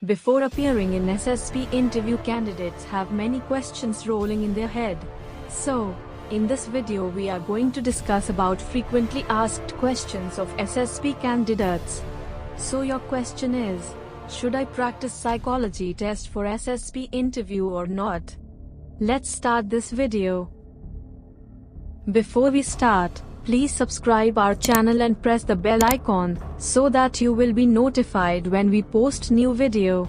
Before appearing in SSB interview, candidates have many questions rolling in their head. So, in this video we are going to discuss about frequently asked questions of SSB candidates. So your question is, should I practice psychology test for SSB interview or not? Let's start this video. Before we start, please subscribe our channel and press the bell icon so that you will be notified when we post new video.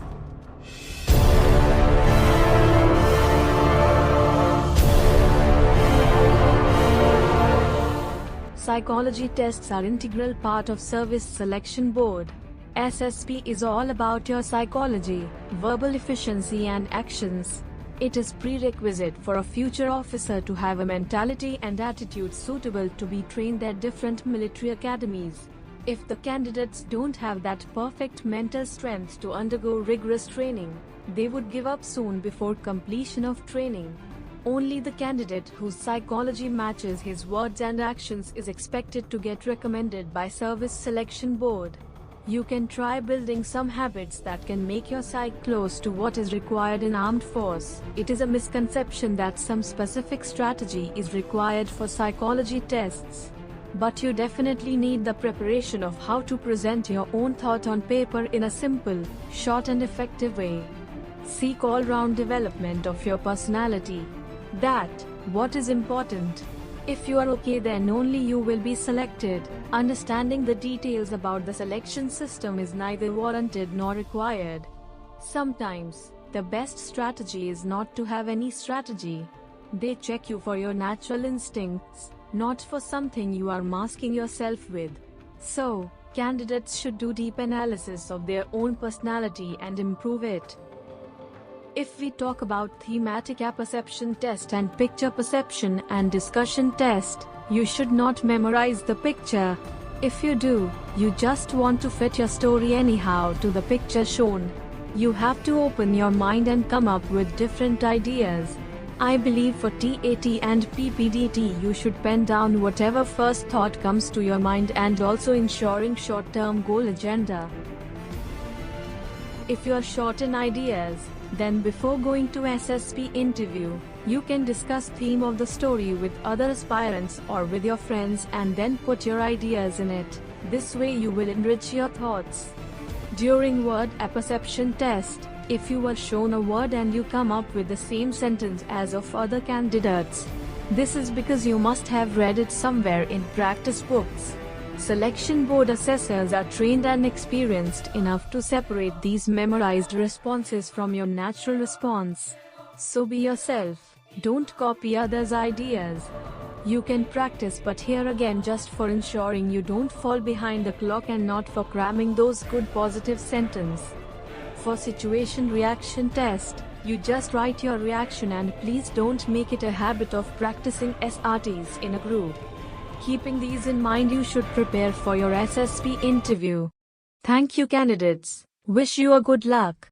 Psychology tests are integral part of Service Selection Board. SSB is all about your psychology, verbal efficiency and actions. It is prerequisite for a future officer to have a mentality and attitude suitable to be trained at different military academies. If the candidates don't have that perfect mental strength to undergo rigorous training, they would give up soon before completion of training. Only the candidate whose psychology matches his words and actions is expected to get recommended by Service Selection Board. You can try building some habits that can make your psyche close to what is required in armed force. It is a misconception that some specific strategy is required for psychology tests. But you definitely need the preparation of how to present your own thought on paper in a simple, short and effective way. Seek all-round development of your personality. That's what is important. If you are okay, then only you will be selected. Understanding the details about the selection system is neither warranted nor required. Sometimes, the best strategy is not to have any strategy. They check you for your natural instincts, not for something you are masking yourself with. So, candidates should do deep analysis of their own personality and improve it. If we talk about thematic apperception test and picture perception and discussion test, you should not memorize the picture. If you do, you just want to fit your story anyhow to the picture shown. You have to open your mind and come up with different ideas. I believe for TAT and PPDT you should pen down whatever first thought comes to your mind and also ensuring short-term goal agenda. If you are short in ideas, then before going to SSB interview, you can discuss theme of the story with other aspirants or with your friends and then put your ideas in it. This way you will enrich your thoughts. During word apperception test, if you were shown a word and you come up with the same sentence as of other candidates, this is because you must have read it somewhere in practice books. Selection board assessors are trained and experienced enough to separate these memorized responses from your natural response. So be yourself, don't copy others' ideas. You can practice, but here again just for ensuring you don't fall behind the clock and not for cramming those good positive sentences. For situation reaction test, you just write your reaction and please don't make it a habit of practicing SRTs in a group. Keeping these in mind, you should prepare for your SSB interview. Thank you, candidates. Wish you a good luck.